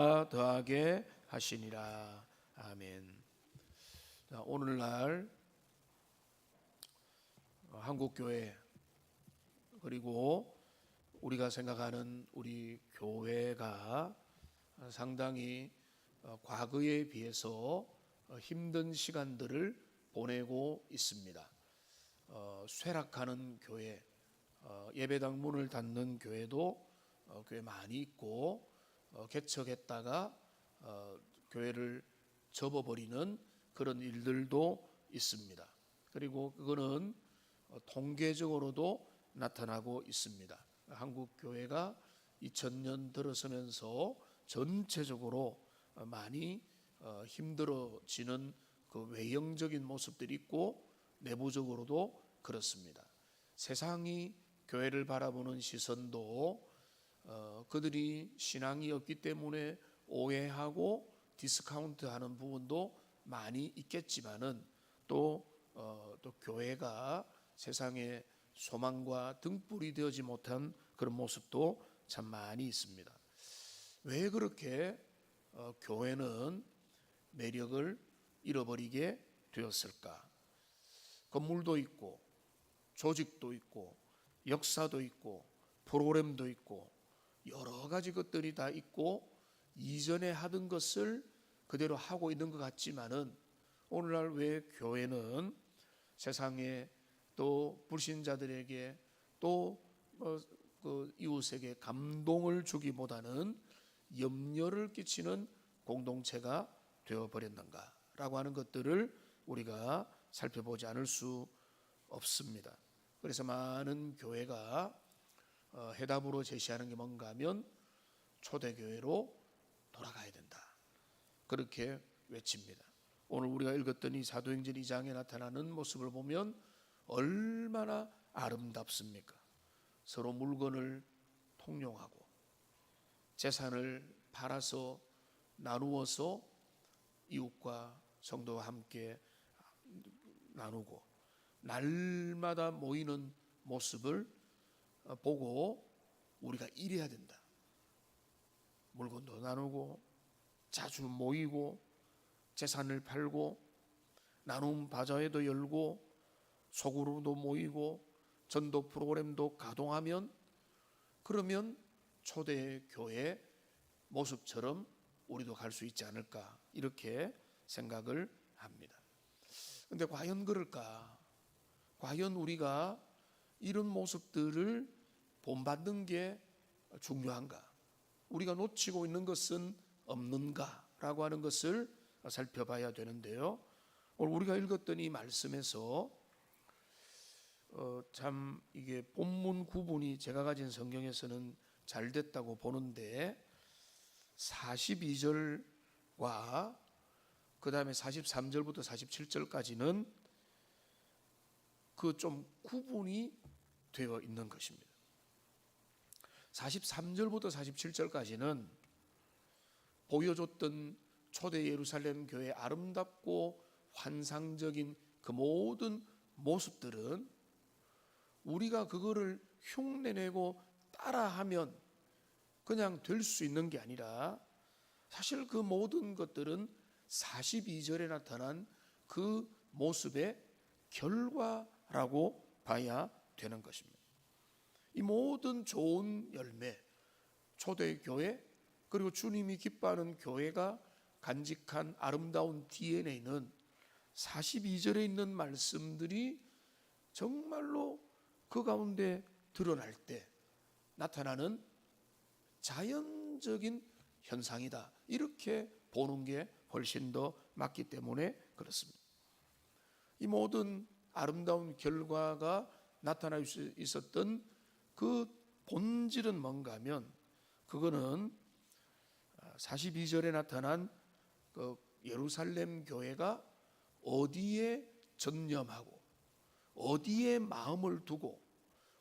더하게 하시니라. 아멘. 자, 오늘날 한국교회 그리고 우리가 생각하는 우리 교회가 상당히 과거에 비해서 힘든 시간들을 보내고 있습니다. 쇠락하는 교회, 예배당 문을 닫는 교회도 꽤 많이 있고, 개척했다가 교회를 접어버리는 그런 일들도 있습니다. 그리고 그거는 통계적으로도 나타나고 있습니다. 한국 교회가 2000년 들어서면서 전체적으로 많이 힘들어지는 그 외형적인 모습들이 있고 내부적으로도 그렇습니다. 세상이 교회를 바라보는 시선도 그들이 신앙이 없기 때문에 오해하고 디스카운트하는 부분도 많이 있겠지만은 또 교회가 세상의 소망과 등불이 되어지 못한 그런 모습도 참 많이 있습니다. 왜 그렇게 교회는 매력을 잃어버리게 되었을까? 건물도 있고 조직도 있고 역사도 있고 프로그램도 있고 여러 가지 것들이 다 있고 이전에 하던 것을 그대로 하고 있는 것 같지만은 오늘날 왜 교회는 세상에 또 불신자들에게 또 그 이웃에게 감동을 주기보다는 염려를 끼치는 공동체가 되어버렸는가라고 하는 것들을 우리가 살펴보지 않을 수 없습니다. 그래서 많은 교회가 해답으로 제시하는 게 뭔가 하면 초대교회로 돌아가야 된다, 그렇게 외칩니다. 오늘 우리가 읽었던 이 사도행전 2장에 나타나는 모습을 보면 얼마나 아름답습니까? 서로 물건을 통용하고 재산을 팔아서 나누어서 이웃과 성도와 함께 나누고 날마다 모이는 모습을 보고 우리가 이래야 된다. 물건도 나누고 자주 모이고 재산을 팔고 나눔 바자회도 열고 소그룹도 모이고 전도 프로그램도 가동하면, 그러면 초대교회 모습처럼 우리도 갈 수 있지 않을까, 이렇게 생각을 합니다. 근데 과연 그럴까? 과연 우리가 이런 모습들을 본받는 게 중요한가? 우리가 놓치고 있는 것은 없는가? 라고 하는 것을 살펴봐야 되는데요, 오늘 우리가 읽었던 이 말씀에서 참 이게 본문 구분이 제가 가진 성경에서는 잘 됐다고 보는데 42절과 그 다음에 43절부터 47절까지는 그 좀 구분이 되어 있는 것입니다. 43절부터 47절까지는 보여줬던 초대 예루살렘 교회의 아름답고 환상적인 그 모든 모습들은 우리가 그거를 흉내내고 따라하면 그냥 될 수 있는 게 아니라, 사실 그 모든 것들은 42절에 나타난 그 모습의 결과라고 봐야 되는 것입니다. 이 모든 좋은 열매, 초대교회 그리고 주님이 기뻐하는 교회가 간직한 아름다운 DNA는 42절에 있는 말씀들이 정말로 그 가운데 드러날 때 나타나는 자연적인 현상이다, 이렇게 보는 게 훨씬 더 맞기 때문에 그렇습니다. 이 모든 아름다운 결과가 나타날 수 있었던 그 본질은 뭔가 하면, 그거는 42절에 나타난 그 예루살렘 교회가 어디에 전념하고 어디에 마음을 두고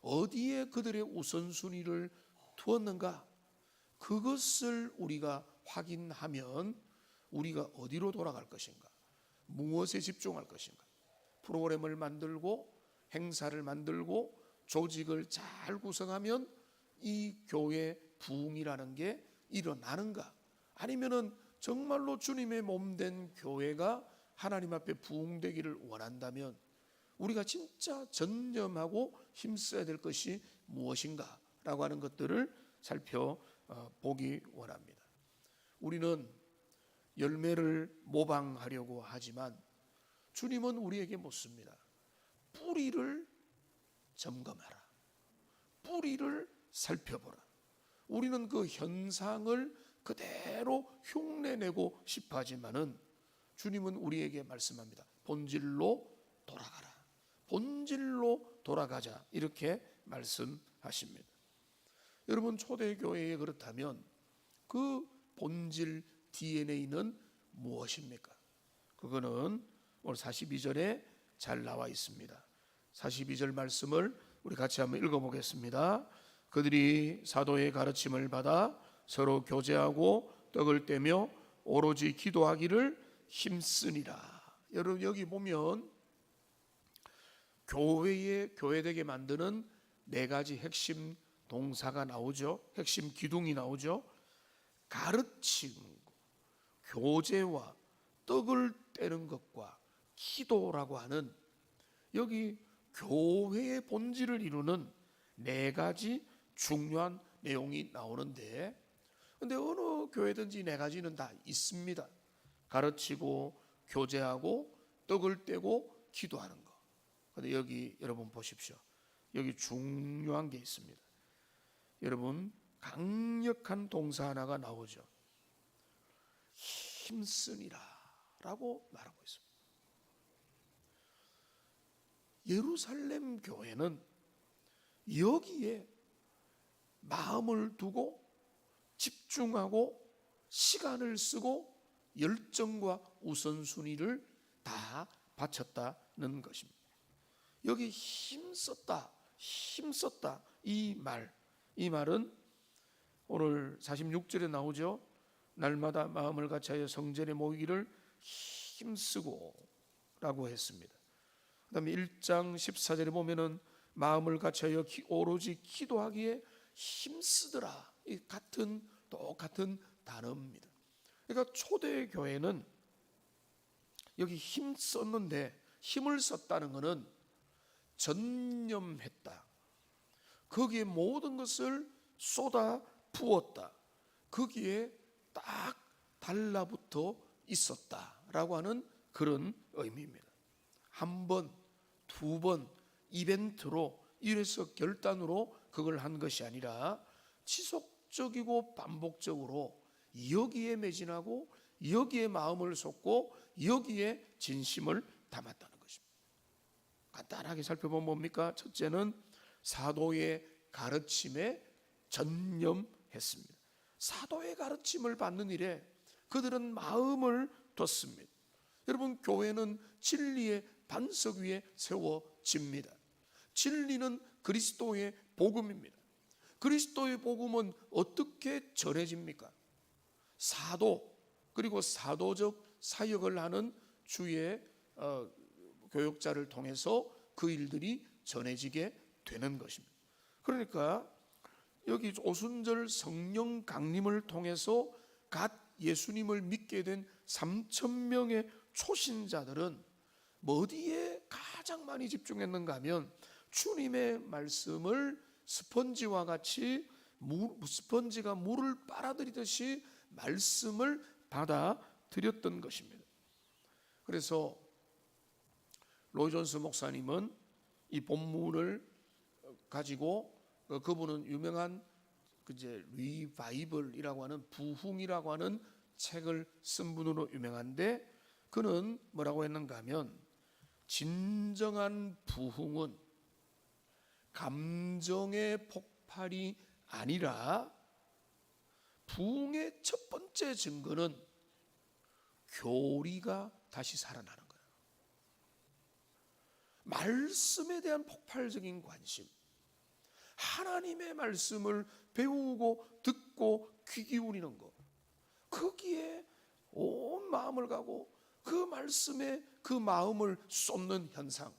어디에 그들의 우선순위를 두었는가, 그것을 우리가 확인하면 우리가 어디로 돌아갈 것인가, 무엇에 집중할 것인가, 프로그램을 만들고 행사를 만들고 조직을 잘 구성하면 이 교회 부흥이라는 게 일어나는가, 아니면은 정말로 주님의 몸된 교회가 하나님 앞에 부흥되기를 원한다면 우리가 진짜 전념하고 힘써야 될 것이 무엇인가라고 하는 것들을 살펴보기 원합니다. 우리는 열매를 모방하려고 하지만 주님은 우리에게 묻습니다. 뿌리를 점검하라. 뿌리를 살펴보라. 우리는 그 현상을 그대로 흉내내고 싶어 하지만은 주님은 우리에게 말씀합니다. 본질로 돌아가라. 본질로 돌아가자. 이렇게 말씀하십니다. 여러분, 초대교회에 그렇다면 그 본질 DNA는 무엇입니까? 그거는 오늘 42절에 잘 나와 있습니다. 42절 말씀을 우리 같이 한번 읽어보겠습니다. 그들이 사도의 가르침을 받아 서로 교제하고 떡을 떼며 오로지 기도하기를 힘쓰니라. 여러분, 여기 보면 교회되게 만드는 네 가지 핵심 동사가 나오죠. 핵심 기둥이 나오죠. 가르침, 교제와 떡을 떼는 것과 기도라고 하는 여기 교회의 본질을 이루는 네 가지 중요한 내용이 나오는데, 근데 어느 교회든지 네 가지는 다 있습니다. 가르치고 교제하고 떡을 떼고 기도하는 거. 근데 여기 여러분 보십시오. 여기 중요한 게 있습니다. 여러분, 강력한 동사 하나가 나오죠. 힘쓰니라 라고 말하고 있습니다. 예루살렘 교회는 여기에 마음을 두고 집중하고 시간을 쓰고 열정과 우선순위를 다 바쳤다는 것입니다. 여기 힘썼다 이 말은 오늘 46절에 나오죠. 날마다 마음을 같이하여 성전에 모이기를 힘쓰고 라고 했습니다. 그 다음에 1장 14절에 보면은 마음을 같이하여 오로지 기도하기에 힘쓰더라. 이 똑같은 단어입니다. 그러니까 초대교회는 여기 힘썼는데, 힘을 썼다는 것은 전념했다. 거기에 모든 것을 쏟아 부었다. 거기에 딱 달라붙어 있었다라고 하는 그런 의미입니다. 한 번, 두 번 이벤트로 이래서 결단으로 그걸 한 것이 아니라 지속적이고 반복적으로 여기에 매진하고 여기에 마음을 쏟고 여기에 진심을 담았다는 것입니다. 간단하게 살펴보면 뭡니까? 첫째는 사도의 가르침에 전념했습니다. 사도의 가르침을 받는 일에 그들은 마음을 뒀습니다. 여러분, 교회는 진리의 반석 위에 세워집니다. 진리는 그리스도의 복음입니다. 그리스도의 복음은 어떻게 전해집니까? 사도, 그리고 사도적 사역을 하는 주의 교역자를 통해서 그 일들이 전해지게 되는 것입니다. 그러니까 여기 오순절 성령 강림을 통해서 갓 예수님을 믿게 된 3,000명의 초신자들은 어디에 가장 많이 집중했는가 하면 주님의 말씀을 스펀지와 같이 스펀지가 물을 빨아들이듯이 말씀을 받아들였던 것입니다. 그래서 로이 존스 목사님은 이 본문을 가지고 그분은 유명한 리바이벌이라고 하는 부흥이라고 하는 책을 쓴 분으로 유명한데, 그는 뭐라고 했는가 하면 진정한 부흥은 감정의 폭발이 아니라 부흥의 첫 번째 증거는 교리가 다시 살아나는 거예요. 말씀에 대한 폭발적인 관심, 하나님의 말씀을 배우고 듣고 귀 기울이는 것, 거기에 온 마음을 가고 그 말씀에 그 마음을 쏟는 현상,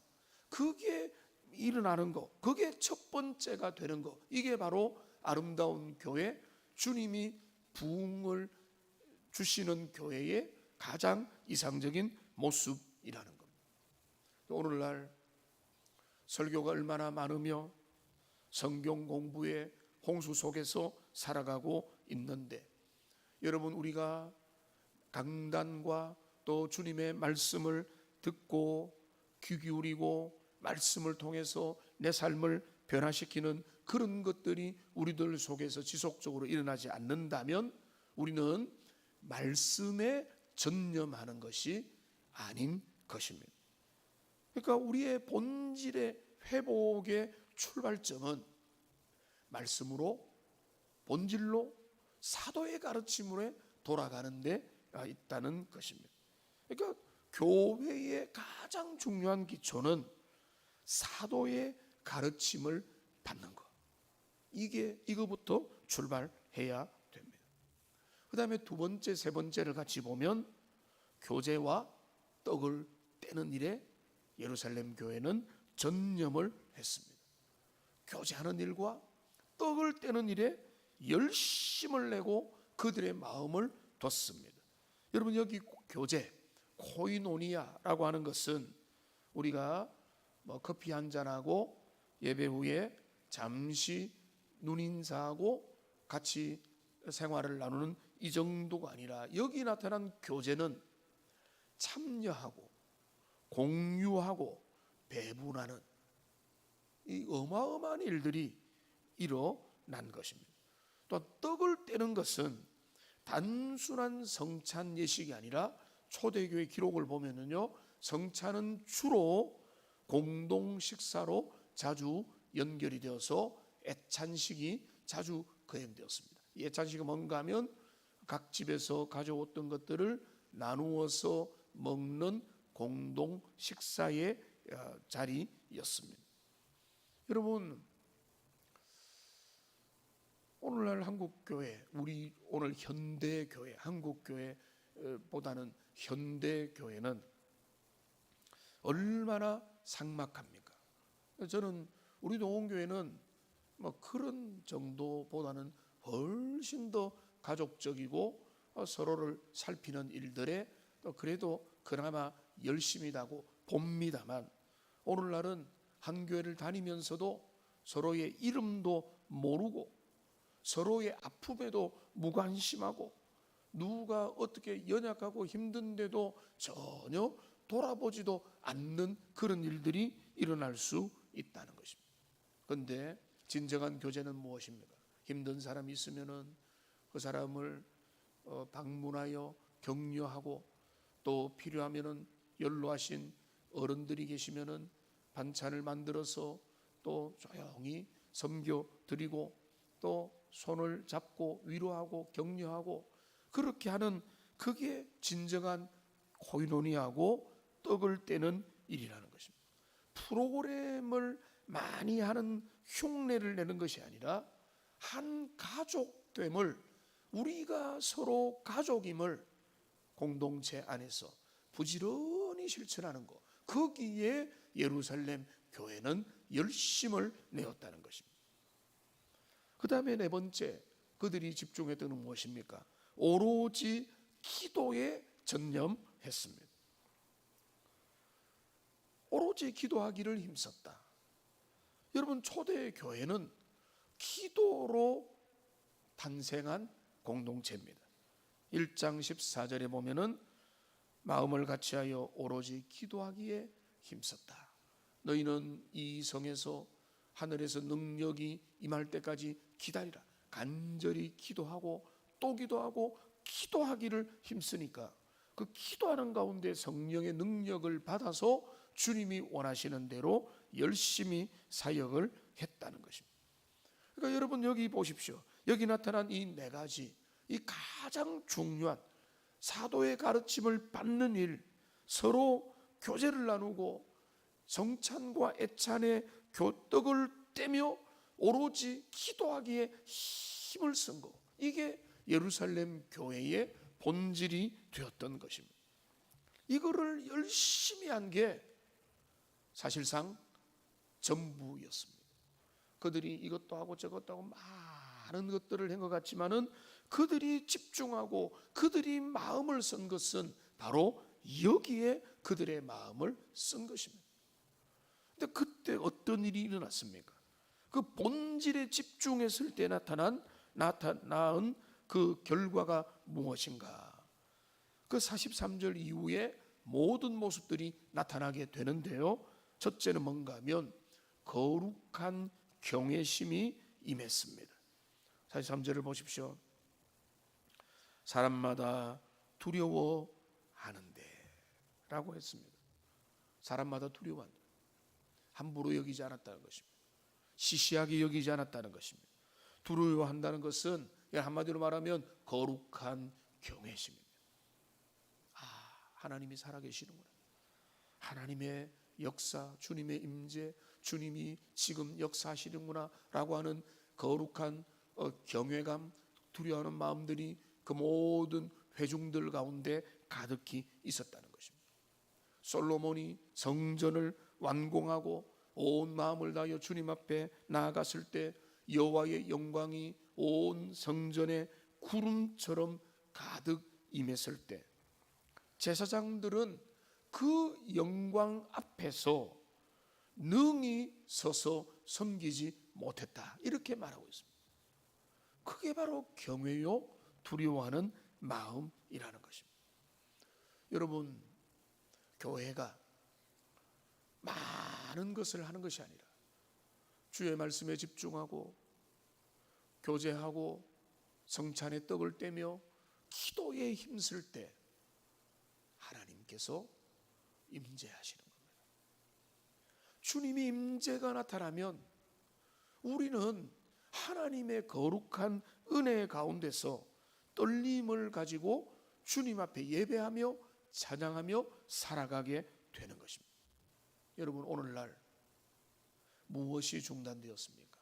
그게 일어나는 것, 그게 첫 번째가 되는 것, 이게 바로 아름다운 교회, 주님이 부흥을 주시는 교회의 가장 이상적인 모습이라는 겁니다. 오늘날 설교가 얼마나 많으며 성경 공부의 홍수 속에서 살아가고 있는데, 여러분, 우리가 강단과 또 주님의 말씀을 듣고 귀 기울이고 말씀을 통해서 내 삶을 변화시키는 그런 것들이 우리들 속에서 지속적으로 일어나지 않는다면 우리는 말씀에 전념하는 것이 아닌 것입니다. 그러니까 우리의 본질의 회복의 출발점은 말씀으로, 본질로, 사도의 가르침으로 돌아가는 데 있다는 것입니다. 그러니까 교회의 가장 중요한 기초는 사도의 가르침을 받는 것, 이거부터 출발해야 됩니다. 그 다음에 두 번째, 세 번째를 같이 보면 교제와 떡을 떼는 일에 예루살렘 교회는 전념을 했습니다. 교제하는 일과 떡을 떼는 일에 열심을 내고 그들의 마음을 뒀습니다. 여러분, 여기 교제, 코이노니아라고 하는 것은 우리가 커피 한잔하고 예배 후에 잠시 눈인사하고 같이 생활을 나누는 이 정도가 아니라, 여기 나타난 교제는 참여하고 공유하고 배분하는 이 어마어마한 일들이 일어난 것입니다. 또 떡을 떼는 것은 단순한 성찬 예식이 아니라 초대교회 기록을 보면은요, 성찬은 주로 공동 식사로 자주 연결이 되어서 애찬식이 자주 거행되었습니다. 이 애찬식이 뭔가 하면 각 집에서 가져왔던 것들을 나누어서 먹는 공동 식사의 자리였습니다. 여러분, 오늘날 한국교회, 우리 오늘 현대교회, 한국교회보다는 현대교회는 얼마나 삭막합니까? 저는 우리 동원교회는 그런 정도보다는 훨씬 더 가족적이고 서로를 살피는 일들에 그래도 그나마 열심히다고 봅니다만, 오늘날은 한 교회를 다니면서도 서로의 이름도 모르고 서로의 아픔에도 무관심하고 누가 어떻게 연약하고 힘든데도 전혀 돌아보지도 않는 그런 일들이 일어날 수 있다는 것입니다. 그런데 진정한 교제는 무엇입니까? 힘든 사람이 있으면은 그 사람을 방문하여 격려하고, 또 필요하면은 연로하신 어른들이 계시면은 반찬을 만들어서 또 조용히 섬겨 드리고, 또 손을 잡고 위로하고 격려하고, 그렇게 하는, 그게 진정한 코이노니아고 떡을 떼는 일이라는 것입니다. 프로그램을 많이 하는, 흉내를 내는 것이 아니라 한 가족됨을, 우리가 서로 가족임을 공동체 안에서 부지런히 실천하는 것, 거기에 예루살렘 교회는 열심을 내었다는 것입니다. 그 다음에 네 번째, 그들이 집중했던 것은 무엇입니까? 오로지 기도에 전념했습니다. 오로지 기도하기를 힘썼다. 여러분, 초대 교회는 기도로 탄생한 공동체입니다. 1장 14절에 보면은 마음을 같이하여 오로지 기도하기에 힘썼다. 너희는 이 성에서 하늘에서 능력이 임할 때까지 기다리라. 간절히 기도하고 또 기도하고 기도하기를 힘쓰니까 그 기도하는 가운데 성령의 능력을 받아서 주님이 원하시는 대로 열심히 사역을 했다는 것입니다. 그러니까 여러분, 여기 보십시오. 여기 나타난 이 네 가지, 이 가장 중요한 사도의 가르침을 받는 일, 서로 교제를 나누고 성찬과 애찬의 떡을 떼며 오로지 기도하기에 힘을 쓴 것, 이게 예루살렘 교회의 본질이 되었던 것입니다. 이거를 열심히 한 게 사실상 전부였습니다. 그들이 이것도 하고 저것도 하고 많은 것들을 한 것 같지만은 그들이 집중하고 그들이 마음을 쓴 것은 바로 여기에 그들의 마음을 쓴 것입니다. 근데 그때 어떤 일이 일어났습니까? 그 본질에 집중했을 때 나타난 그 결과가 무엇인가? 그 43절 이후에 모든 모습들이 나타나게 되는데요, 첫째는 뭔가 하면 거룩한 경외심이 임했습니다. 43절을 보십시오. 사람마다 두려워하는데 라고 했습니다. 사람마다 두려워한다. 함부로 여기지 않았다는 것입니다. 시시하게 여기지 않았다는 것입니다. 두려워한다는 것은 한마디로 말하면 거룩한 경외심입니다. 하나님이 살아계시는구나, 하나님의 역사, 주님의 임재, 주님이 지금 역사하시는구나 라고 하는 거룩한 경외감, 두려워하는 마음들이 그 모든 회중들 가운데 가득히 있었다는 것입니다. 솔로몬이 성전을 완공하고 온 마음을 다하여 주님 앞에 나아갔을 때 여호와의 영광이 온 성전에 구름처럼 가득 임했을 때 제사장들은 그 영광 앞에서 능히 서서 섬기지 못했다, 이렇게 말하고 있습니다. 그게 바로 경외요 두려워하는 마음이라는 것입니다. 여러분, 교회가 많은 것을 하는 것이 아니라 주의 말씀에 집중하고 교제하고 성찬의 떡을 떼며 기도에 힘쓸 때 하나님께서 임재하시는 겁니다. 주님이 임재가 나타나면 우리는 하나님의 거룩한 은혜 가운데서 떨림을 가지고 주님 앞에 예배하며 찬양하며 살아가게 되는 것입니다. 여러분, 오늘날 무엇이 중단되었습니까?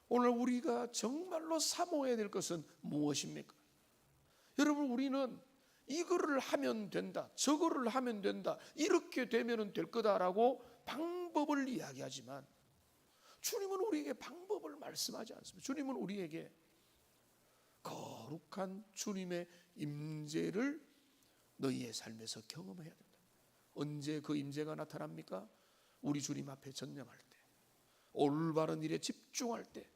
오늘 우리가 정말로 사모해야 될 것은 무엇입니까? 여러분, 우리는 이거를 하면 된다, 저거를 하면 된다, 이렇게 되면 될 거다라고 방법을 이야기하지만 주님은 우리에게 방법을 말씀하지 않습니다. 주님은 우리에게 거룩한 주님의 임재를 너희의 삶에서 경험해야 된다. 언제 그 임재가 나타납니까? 우리 주님 앞에 전념할 때, 올바른 일에 집중할 때,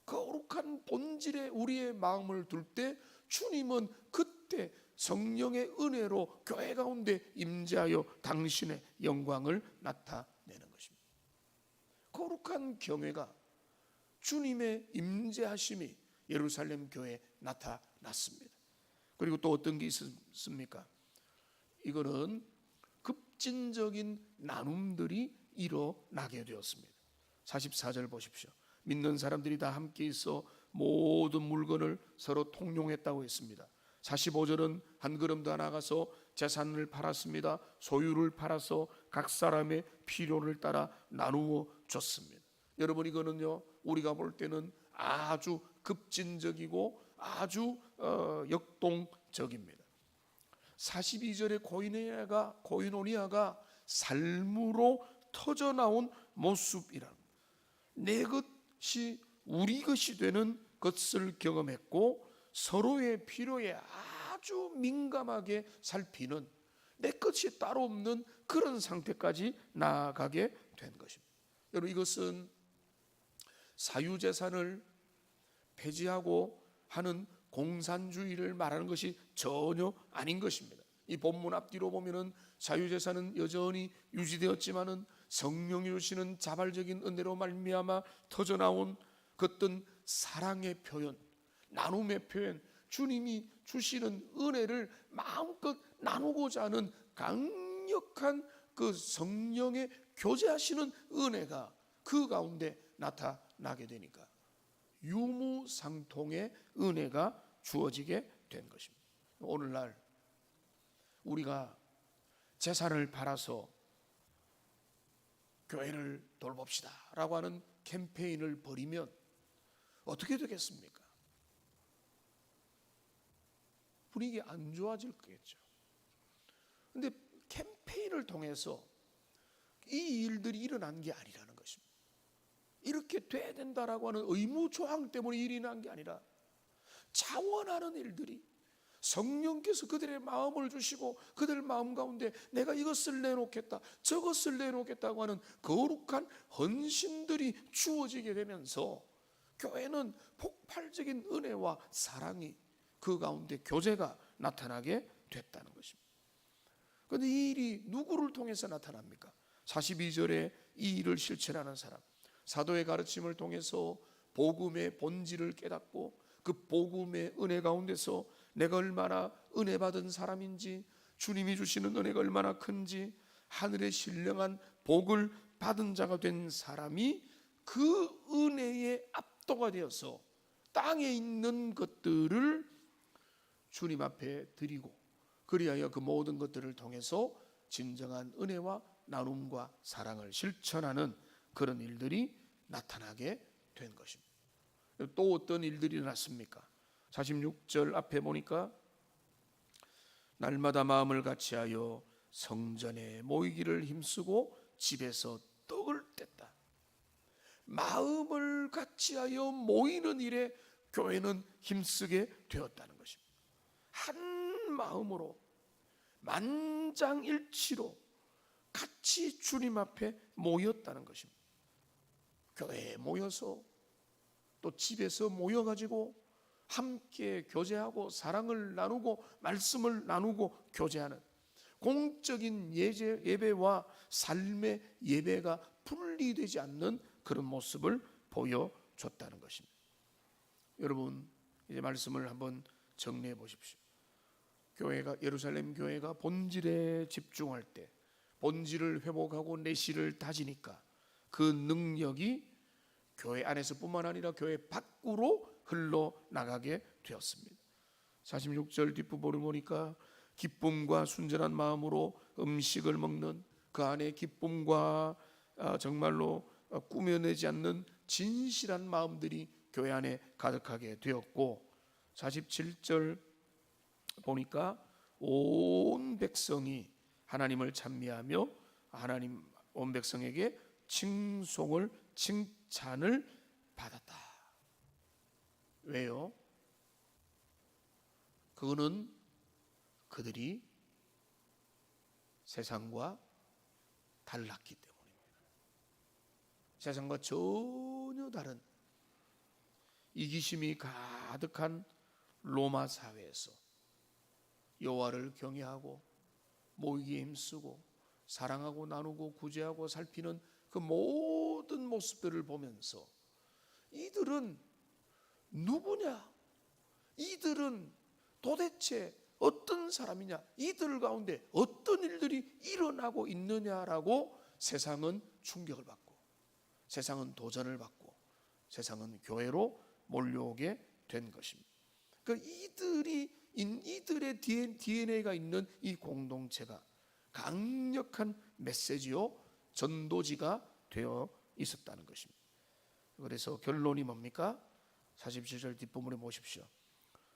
거룩한 본질에 우리의 마음을 둘 때 주님은 그때 성령의 은혜로 교회 가운데 임재하여 당신의 영광을 나타내는 것입니다. 거룩한 경외가, 주님의 임재하심이 예루살렘 교회에 나타났습니다. 그리고 또 어떤 게 있습니까? 이거는 급진적인 나눔들이 일어나게 되었습니다. 44절 보십시오. 믿는 사람들이 다 함께 있어 모든 물건을 서로 통용했다고 했습니다. 45절은 한 걸음 더 나가서 재산을 팔았습니다. 소유를 팔아서 각 사람의 필요를 따라 나누어 줬습니다. 여러분, 이거는요, 우리가 볼 때는 아주 급진적이고 아주 역동적입니다. 42절의 고이노니아가 삶으로 터져나온 모습이라, 내 것이 우리 것이 되는 것을 경험했고 서로의 필요에 아주 민감하게 살피는, 내 것이 따로 없는 그런 상태까지 나아가게 된 것입니다. 여러분, 이것은 사유재산을 폐지하고 하는 공산주의를 말하는 것이 전혀 아닌 것입니다. 이 본문 앞뒤로 보면은 사유재산은 여전히 유지되었지만은 성령이 주시는 자발적인 은혜로 말미암아 터져나온 그 어떤 사랑의 표현, 나눔의 표현, 주님이 주시는 은혜를 마음껏 나누고자 하는 강력한 그 성령의 교제하시는 은혜가 그 가운데 나타나게 되니까 유무상통의 은혜가 주어지게 된 것입니다. 오늘날 우리가 재산을 팔아서 교회를 돌봅시다 라고 하는 캠페인을 벌이면 어떻게 되겠습니까? 분위기 안 좋아질 거겠죠. 그런데 캠페인을 통해서 이 일들이 일어난 게 아니라는 것입니다. 이렇게 돼야 된다라고 하는 의무 조항 때문에 일이 난 게 아니라 자원하는 일들이, 성령께서 그들의 마음을 주시고 그들 마음 가운데 내가 이것을 내놓겠다 저것을 내놓겠다고 하는 거룩한 헌신들이 주어지게 되면서 교회는 폭발적인 은혜와 사랑이, 그 가운데 교제가 나타나게 됐다는 것입니다. 그런데 이 일이 누구를 통해서 나타납니까? 42절에 이 일을 실천하는 사람, 사도의 가르침을 통해서 복음의 본질을 깨닫고 그 복음의 은혜 가운데서 내가 얼마나 은혜 받은 사람인지, 주님이 주시는 은혜가 얼마나 큰지, 하늘의 신령한 복을 받은 자가 된 사람이 그 은혜에 압도가 되어서 땅에 있는 것들을 주님 앞에 드리고, 그리하여 그 모든 것들을 통해서 진정한 은혜와 나눔과 사랑을 실천하는 그런 일들이 나타나게 된 것입니다. 또 어떤 일들이 일어났습니까? 46절 앞에 보니까 날마다 마음을 같이하여 성전에 모이기를 힘쓰고 집에서 떡을 뗐다. 마음을 같이하여 모이는 일에 교회는 힘쓰게 되었다는 것입니다. 한 마음으로 만장일치로 같이 주님 앞에 모였다는 것입니다. 교회에 모여서 또 집에서 모여가지고 함께 교제하고 사랑을 나누고 말씀을 나누고 교제하는 공적인 예배와 삶의 예배가 분리되지 않는 그런 모습을 보여줬다는 것입니다. 여러분, 이제 말씀을 한번 정리해 보십시오. 교회가, 예루살렘 교회가 본질에 집중할 때, 본질을 회복하고 내실을 다지니까 그 능력이 교회 안에서뿐만 아니라 교회 밖으로 흘러나가게 되었습니다. 46절 뒷부분을 보니까 기쁨과 순전한 마음으로 음식을 먹는, 그 안에 기쁨과 정말로 꾸며내지 않는 진실한 마음들이 교회 안에 가득하게 되었고, 47절 보니까 온 백성이 하나님을 찬미하며 하나님 온 백성에게 칭찬을 받았다. 왜요? 그거는 그들이 세상과 달랐기 때문입니다. 세상과 전혀 다른 이기심이 가득한 로마 사회에서 여호와를 경외하고 모이기에 힘쓰고 사랑하고 나누고 구제하고 살피는 그 모든 모습들을 보면서 이들은 누구냐? 이들은 도대체 어떤 사람이냐? 이들 가운데 어떤 일들이 일어나고 있느냐라고 세상은 충격을 받고, 세상은 도전을 받고, 세상은 교회로 몰려오게 된 것입니다. 이들의 DNA가 있는 이 공동체가 강력한 메시지요 전도지가 되어 있었다는 것입니다. 그래서 결론이 뭡니까? 47절 뒷부분에 보십시오.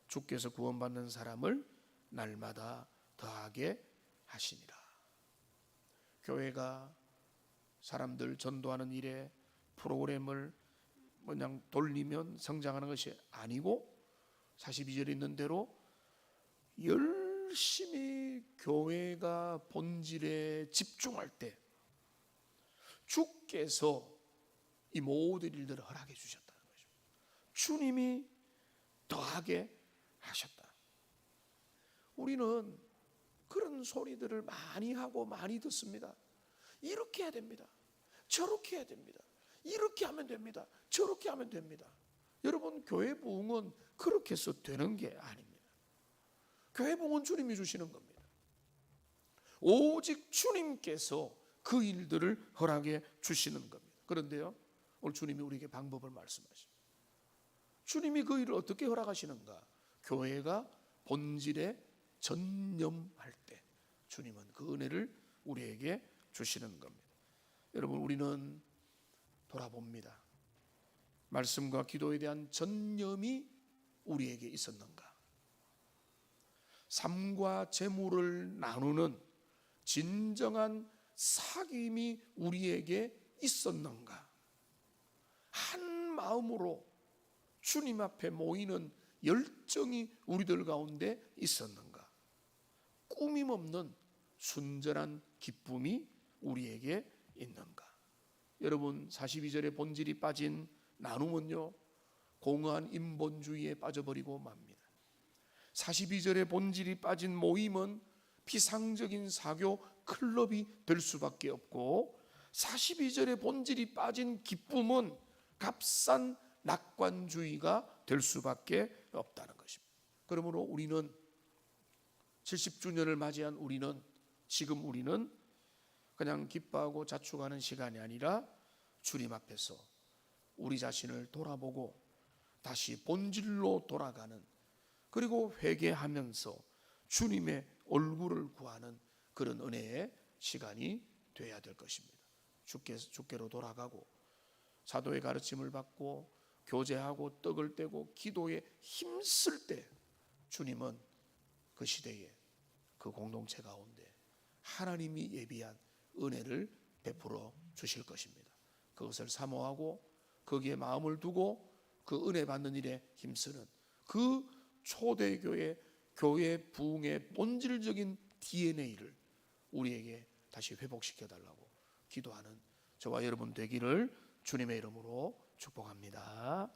주께서 구원받는 사람을 날마다 더하게 하시니라. 교회가 사람들 전도하는 일에 프로그램을 그냥 돌리면 성장하는 것이 아니고, 42절에 있는 대로 열심히 교회가 본질에 집중할 때 주께서 이 모든 일들을 허락해 주셨다는 거죠. 주님이 더하게 하셨다. 우리는 그런 소리들을 많이 하고 많이 듣습니다. 이렇게 해야 됩니다. 저렇게 해야 됩니다. 이렇게 하면 됩니다. 저렇게 하면 됩니다. 여러분, 교회 부흥은 그렇게 해서 되는 게 아닙니다. 교회 부흥은 주님이 주시는 겁니다. 오직 주님께서 그 일들을 허락해 주시는 겁니다. 그런데요, 오늘 주님이 우리에게 방법을 말씀하십니다. 주님이 그 일을 어떻게 허락하시는가? 교회가 본질에 전념할 때 주님은 그 은혜를 우리에게 주시는 겁니다. 여러분, 우리는 돌아봅니다. 말씀과 기도에 대한 전념이 우리에게 있었는가? 삶과 재물을 나누는 진정한 사귐이 우리에게 있었는가? 한 마음으로 주님 앞에 모이는 열정이 우리들 가운데 있었는가? 꾸밈 없는 순전한 기쁨이 우리에게 있는가? 여러분, 42절의 본질이 빠진 나눔은요, 공허한 인본주의에 빠져버리고 맙니다. 42절의 본질이 빠진 모임은 비상적인 사교 클럽이 될 수밖에 없고, 42절의 본질이 빠진 기쁨은 값싼 낙관주의가 될 수밖에 없다는 것입니다. 그러므로 우리는 70주년을 맞이한 지금 우리는 그냥 기뻐하고 자축하는 시간이 아니라 주님 앞에서 우리 자신을 돌아보고 다시 본질로 돌아가는, 그리고 회개하면서 주님의 얼굴을 구하는 그런 은혜의 시간이 되어야 될 것입니다. 주께로 돌아가고 사도의 가르침을 받고 교제하고 떡을 떼고 기도에 힘쓸 때 주님은 그 시대에 그 공동체 가운데 하나님이 예비한 은혜를 베풀어 주실 것입니다. 그것을 사모하고 거기에 마음을 두고 그 은혜 받는 일에 힘쓰는 그 초대교회 교회 부흥의 본질적인 DNA를 우리에게 다시 회복시켜 달라고 기도하는 저와 여러분 되기를 주님의 이름으로 축복합니다.